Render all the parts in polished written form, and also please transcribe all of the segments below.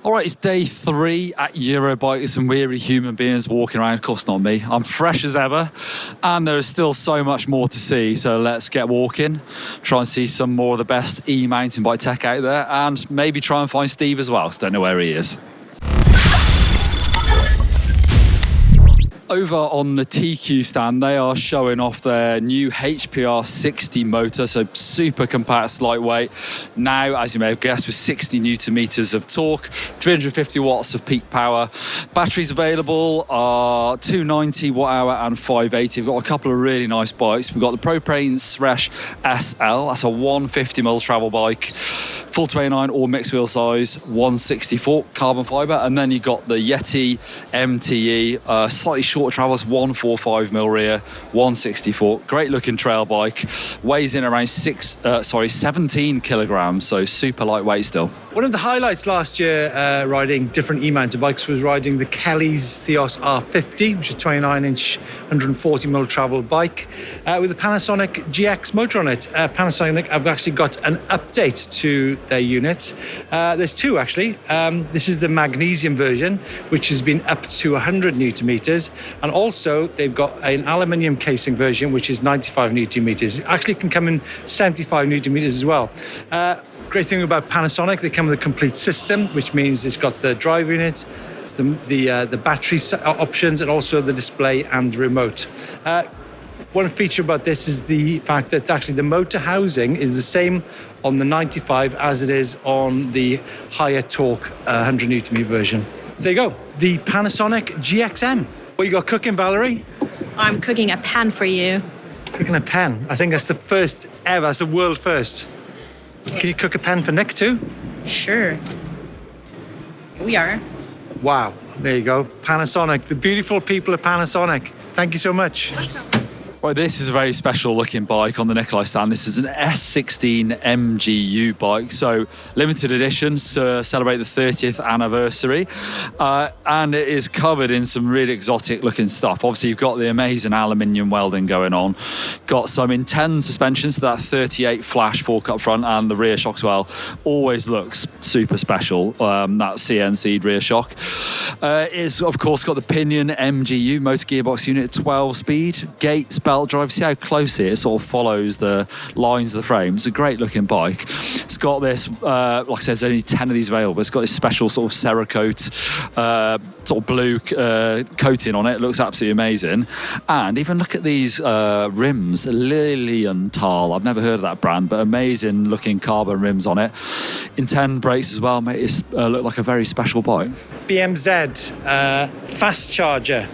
All right, it's day 3 at Eurobike. There's some weary human beings walking around. Of course, not me. I'm fresh as ever, and there is still so much more to see. So let's get walking, try and see some more of the best e-mountain bike tech out there, and maybe try and find Steve as well. Don't know where he is. Over on the TQ stand, they are showing off their new HPR 60 motor, so super compact, lightweight. Now, as you may have guessed, with 60 newton meters of torque, 350 watts of peak power. Batteries available are 290 watt hour and 580. We've got a couple of really nice bikes. We've got the Propane Sresh SL, that's a 150mm travel bike, full 29 or mixed wheel size, 164 carbon fiber, and then you've got the Yeti MTE, slightly shorter travels, 145mm rear, 164. Great looking trail bike, weighs in around 17 kilograms, so super lightweight still. One of the highlights last year riding different e-mountain bikes was riding the Kelly's Theos R50, which is a 29-inch, 140mm travel bike with a Panasonic GX motor on it. Panasonic have actually got an update to their units. There's two actually. This is the magnesium version, which has been up to 100 newton meters, and also they've got an aluminium casing version, which is 95 newton meters. It actually can come in 75 newton meters as well. Great thing about Panasonic, they come with a complete system, which means it's got the drive unit, the battery options, and also the display and the remote. One feature about this is the fact that actually the motor housing is the same on the 95 as it is on the higher torque 100 newton meter version. So there you go, the Panasonic GXM. What you got cooking, Valerie? I'm cooking a pan for you. Cooking a pan. I think that's the first ever, that's a world first. Can you cook a pan for Nick too? Sure. Here we are. Wow, there you go. Panasonic, the beautiful people of Panasonic. Thank you so much. Well, this is a very special looking bike on the Nicolai stand. This is an S16 MGU bike, so limited edition to celebrate the 30th anniversary. And it is covered in some really exotic looking stuff. Obviously, you've got the amazing aluminium welding going on. Got some Intense suspensions, so that 38 flash fork up front, and the rear shock as well. Always looks super special, that CNC rear shock. It's, of course, got the Pinion MGU motor gearbox unit, 12 speed, Gates belt drive. See how close it sort of follows the lines of the frame. It's a great looking bike. It's got this, like I said, there's only 10 of these available. It's got this special sort of Cerakote, sort of blue coating on it. It looks absolutely amazing. And even look at these rims, Lilienthal. I've never heard of that brand, but amazing looking carbon rims on it. Inten brakes as well, mate. It's look like a very special bike. BMZ fast charger.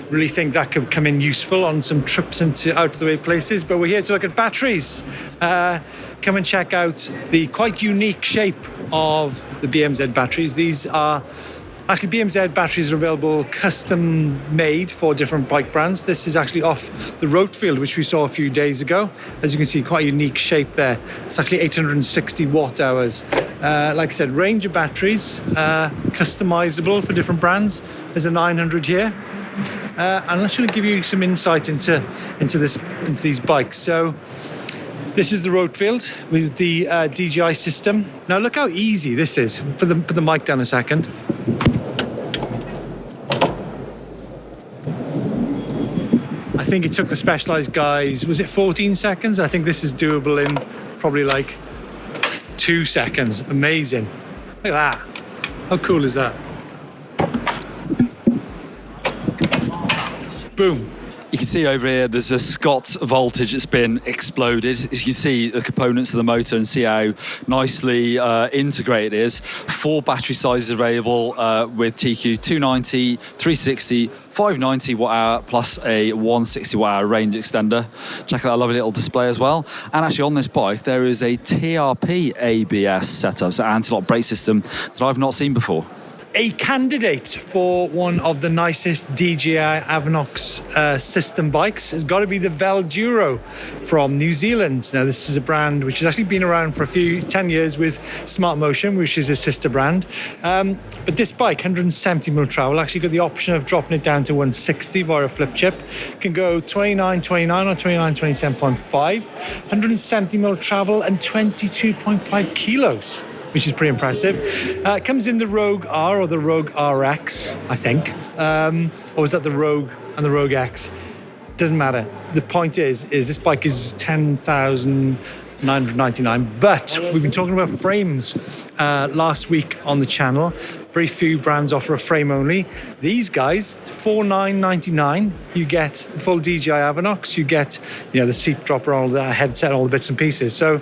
Really think that could come in useful on some trips into out of the way places, but we're here to look at batteries. Come and check out the quite unique shape of the BMZ batteries. These are actually BMZ batteries are available custom made for different bike brands. This is actually off the Rotefield, which we saw a few days ago. As you can see, quite a unique shape there. It's actually 860 watt hours. Like I said, range of batteries, customizable for different brands. There's a 900 here. And I'm just going to give you some insight into these bikes. So this is the Rotefield with the DJI system. Now look how easy this is. Put the mic down a second. I think it took the Specialized guys, was it 14 seconds? I think this is doable in probably like 2 seconds. Amazing. Look at that. How cool is that? Boom. You can see over here, there's a Scott voltage that's been exploded. As you can see the components of the motor and see how nicely integrated it is. 4 battery sizes available with TQ, 290, 360, 590 watt hour, plus a 160 watt hour range extender. Check out that lovely little display as well. And actually on this bike, there is a TRP ABS setup, so anti-lock brake system that I've not seen before. A candidate for one of the nicest DJI Avinox system bikes has got to be the Velduro from New Zealand. Now, this is a brand which has actually been around for 10 years with Smart Motion, which is a sister brand. But this bike, 170mm travel, actually got the option of dropping it down to 160 via a flip chip. Can go 29.29 or 29.27.5, 170mm travel and 22.5 kilos. which is pretty impressive. It comes in the Rogue R or the Rogue RX, I think. Or was that the Rogue and the Rogue X? Doesn't matter. The point is this bike is 10,999, but we've been talking about frames last week on the channel. Very few brands offer a frame only. These guys, $4,999. You get the full DJI Avanox. You get, the seat dropper, all the headset, all the bits and pieces. So,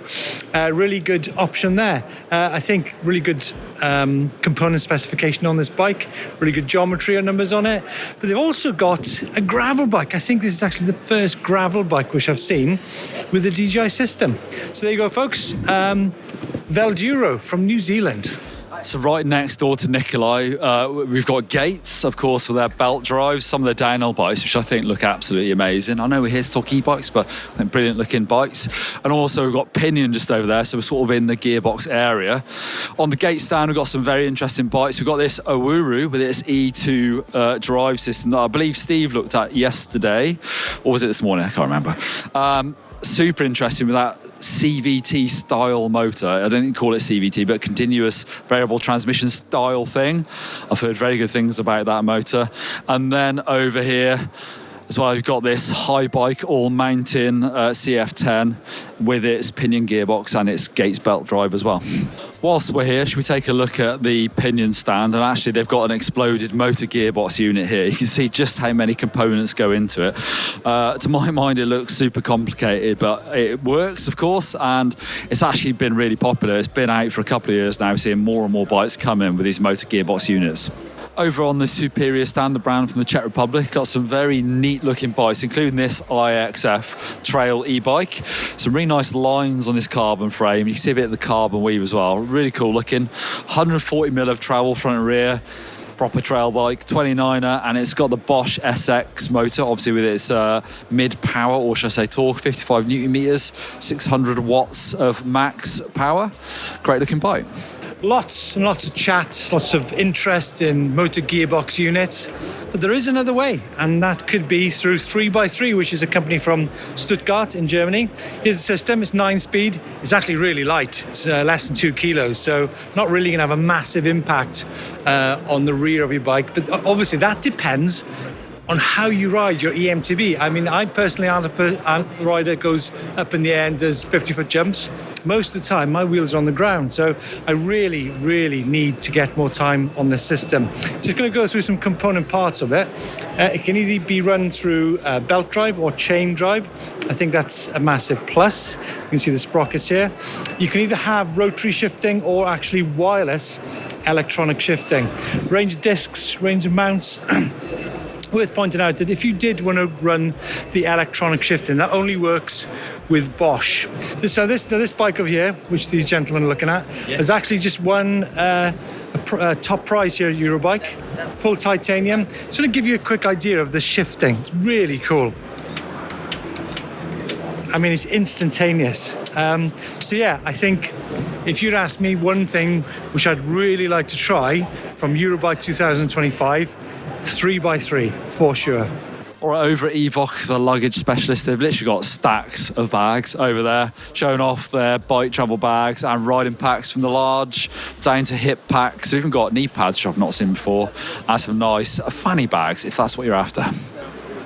really good option there. I think really good component specification on this bike. Really good geometry and numbers on it. But they've also got a gravel bike. I think this is actually the first gravel bike which I've seen with the DJI system. So there you go, folks. Velduro from New Zealand. So right next door to Nicolai, we've got Gates, of course, with their belt drives, some of the downhill bikes, which I think look absolutely amazing. I know we're here to talk e-bikes, but I think brilliant looking bikes. And also we've got Pinion just over there, so we're sort of in the gearbox area. On the Gates stand, we've got some very interesting bikes. We've got this Owuru with its E2 drive system that I believe Steve looked at yesterday, or was it this morning? I can't remember. Super interesting with that CVT style motor. I don't think call it CVT, but continuous variable transmission style thing. I've heard very good things about that motor. And then over here as well, you've got this high bike all mountain CF10 with its Pinion gearbox and its Gates belt drive as well. Whilst we're here, should we take a look at the Pinion stand? And actually they've got an exploded motor gearbox unit here. You can see just how many components go into it. To my mind, it looks super complicated, but it works, of course, and it's actually been really popular. It's been out for a couple of years now, seeing more and more bikes come in with these motor gearbox units. Over on the Superior stand, the brand from the Czech Republic, got some very neat looking bikes, including this IXF trail e-bike. Some really nice lines on this carbon frame. You can see a bit of the carbon weave as well. Really cool looking. 140mm of travel front and rear. Proper trail bike, 29er, and it's got the Bosch SX motor, obviously with its mid power, or should I say torque, 55 Newton meters, 600 watts of max power. Great looking bike. Lots and lots of chat, lots of interest in motor gearbox units. But there is another way, and that could be through 3x3, which is a company from Stuttgart in Germany. Here's the system. It's 9-speed. It's actually really light. It's less than 2 kilos, so not really going to have a massive impact on the rear of your bike. But obviously that depends on how you ride your eMTB. I mean, I personally aren't a rider that goes up in the air and does 50-foot jumps. Most of the time, my wheels are on the ground, so I really, really need to get more time on this system. Just going to go through some component parts of it. It can either be run through belt drive or chain drive. I think that's a massive plus. You can see the sprockets here. You can either have rotary shifting or actually wireless electronic shifting. Range of discs, range of mounts. Worth pointing out that if you did want to run the electronic shifting, that only works with Bosch. So this bike over here, which these gentlemen are looking at, has actually just won a top prize here at Eurobike, full titanium. Just want to give you a quick idea of the shifting. It's really cool. I mean, it's instantaneous. So yeah, I think if you'd ask me one thing which I'd really like to try from Eurobike 2025, 3x3 for sure. Or over at EVOC, the luggage specialist, they've literally got stacks of bags over there, showing off their bike travel bags and riding packs from the large down to hip packs. They've even got knee pads, which I've not seen before, and some nice fanny bags, if that's what you're after.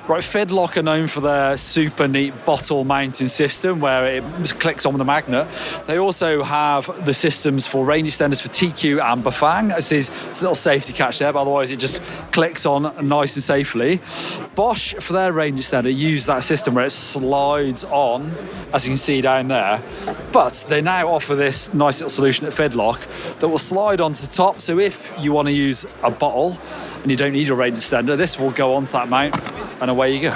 Right, Fidlock are known for their super neat bottle mounting system where it clicks on with the magnet. They also have the systems for range extenders for TQ and Bafang. It's a little safety catch there, but otherwise it just clicks on nice and safely. Bosch, for their range extender, use that system where it slides on, as you can see down there. But they now offer this nice little solution at Fidlock that will slide onto the top. So if you want to use a bottle and you don't need a range extender, this will go onto that mount and away you go.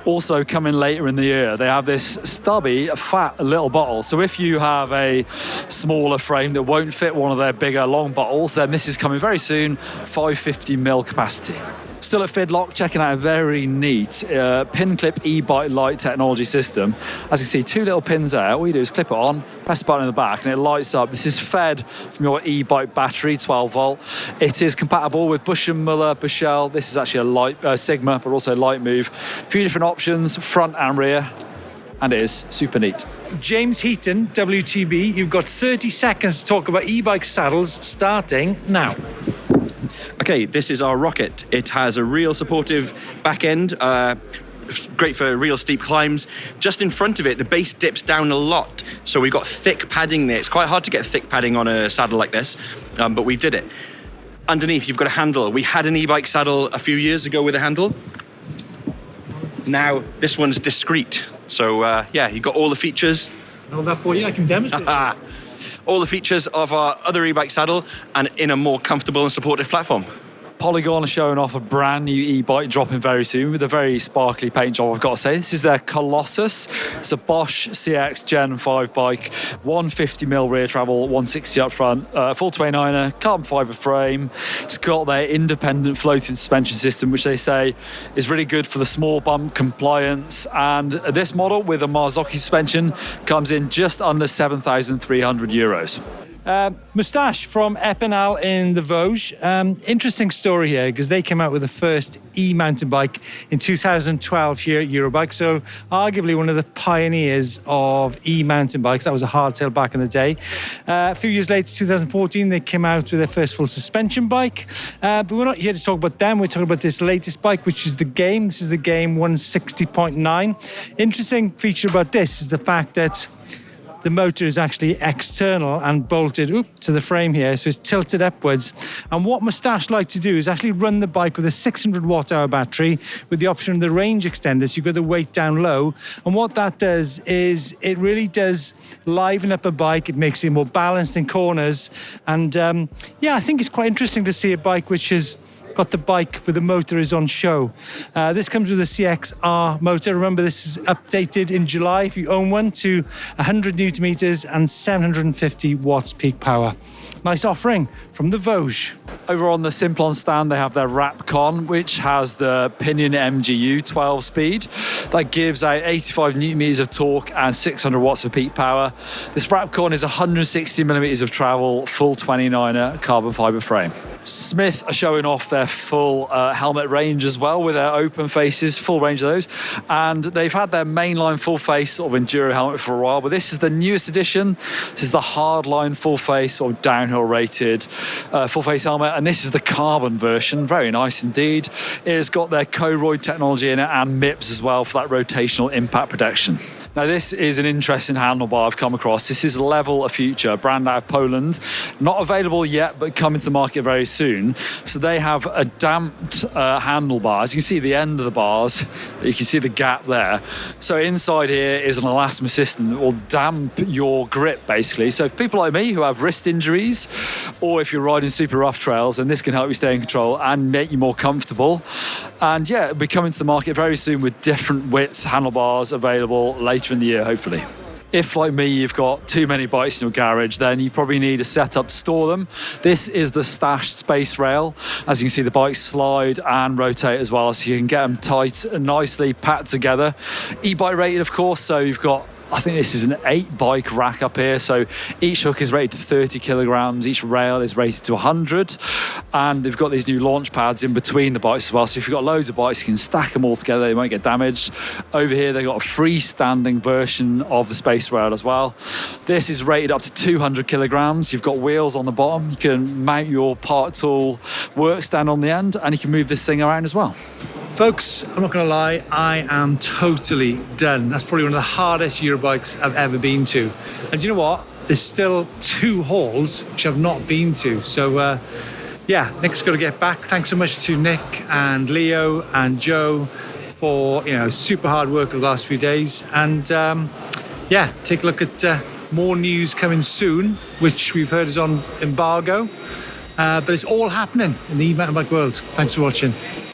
Also coming later in the year, they have this stubby, fat little bottle. So if you have a smaller frame that won't fit one of their bigger long bottles, then this is coming very soon, 550ml capacity. Still at Fidlock, checking out a very neat pin clip e-bike light technology system. As you can see, 2 little pins there. All you do is clip it on, press the button in the back, and it lights up. This is fed from your e-bike battery, 12 volt. It is compatible with Bush & Muller, Bushell. This is actually a light Sigma, but also light move. A few different options, front and rear, and it is super neat. James Heaton, WTB, you've got 30 seconds to talk about e-bike saddles starting now. Okay, this is our Rocket. It has a real supportive back end, great for real steep climbs. Just in front of it, the base dips down a lot, so we've got thick padding there. It's quite hard to get thick padding on a saddle like this, but we did it. Underneath, you've got a handle. We had an e-bike saddle a few years ago with a handle. Now, this one's discreet. So, yeah, you've got all the features. All that for you, I can demonstrate. All the features of our other e-bike saddle and in a more comfortable and supportive platform. Polygon are showing off a brand new e-bike dropping very soon with a very sparkly paint job, I've got to say. This is their Colossus. It's a Bosch CX Gen 5 bike, 150mm rear travel, 160 up front, full 29er, carbon fibre frame. It's got their independent floating suspension system, which they say is really good for the small bump compliance. And this model with a Marzocchi suspension comes in just under 7,300 euros. Moustache from Epinal in the Vosges. Interesting story here because they came out with the first e-mountain bike in 2012 here at Eurobike. So arguably one of the pioneers of e-mountain bikes. That was a hardtail back in the day. A few years later, 2014, they came out with their first full suspension bike. But we're not here to talk about them. We're talking about this latest bike, which is the Game. This is the Game 160.9. Interesting feature about this is the fact that the motor is actually external and bolted to the frame here, so it's tilted upwards. And what Moustache like to do is actually run the bike with a 600 watt-hour battery with the option of the range extender, so you've got the weight down low. And what that does is it really does liven up a bike. It makes it more balanced in corners. And yeah, I think it's quite interesting to see a bike which is got the bike with the motor is on show. This comes with a CXR motor. Remember, this is updated in July if you own one to 100 Newton meters and 750 watts peak power. Nice offering from the Vosges. Over on the Simplon stand, they have their Rapcon, which has the Pinion MGU 12 speed. That gives out 85 Newton meters of torque and 600 watts of peak power. This Rapcon is 160 millimeters of travel, full 29er carbon fiber frame. Smith are showing off their full helmet range as well with their open faces, full range of those. And they've had their mainline full face sort of enduro helmet for a while, but this is the newest edition. This is the hardline full face or downhill rated full face helmet. And this is the carbon version, very nice indeed. It has got their Coroid technology in it and MIPS as well for that rotational impact protection. Now, this is an interesting handlebar I've come across. This is Level a Future, a brand out of Poland. Not available yet, but coming to the market very soon. So they have a damped handlebar. As you can see the end of the bars, you can see the gap there. So inside here is an elastomer system that will damp your grip, basically. So for people like me who have wrist injuries, or if you're riding super rough trails, then this can help you stay in control and make you more comfortable. And yeah, it'll be coming to the market very soon with different width handlebars available later in the year, hopefully. If, like me, you've got too many bikes in your garage, then you probably need a setup to store them. This is the Stash Space Rail. As you can see, the bikes slide and rotate as well, so you can get them tight and nicely packed together. E-bike rated, of course, so you've got, I think this is an 8-bike rack up here. So each hook is rated to 30 kilograms. Each rail is rated to 100. And they've got these new launch pads in between the bikes as well. So if you've got loads of bikes, you can stack them all together. They won't get damaged. Over here, they've got a freestanding version of the Space Rail as well. This is rated up to 200 kilograms. You've got wheels on the bottom. You can mount your part tool work stand on the end, and you can move this thing around as well. Folks, I'm not going to lie, I am totally done. That's probably one of the hardest Eurobikes I've ever been to. And you know what? There's still 2 halls which I've not been to. So, yeah, Nick's got to get back. Thanks so much to Nick and Leo and Joe for, super hard work over the last few days. And, yeah, take a look at more news coming soon, which we've heard is on embargo. But it's all happening in the e-mountain bike world. Thanks for watching.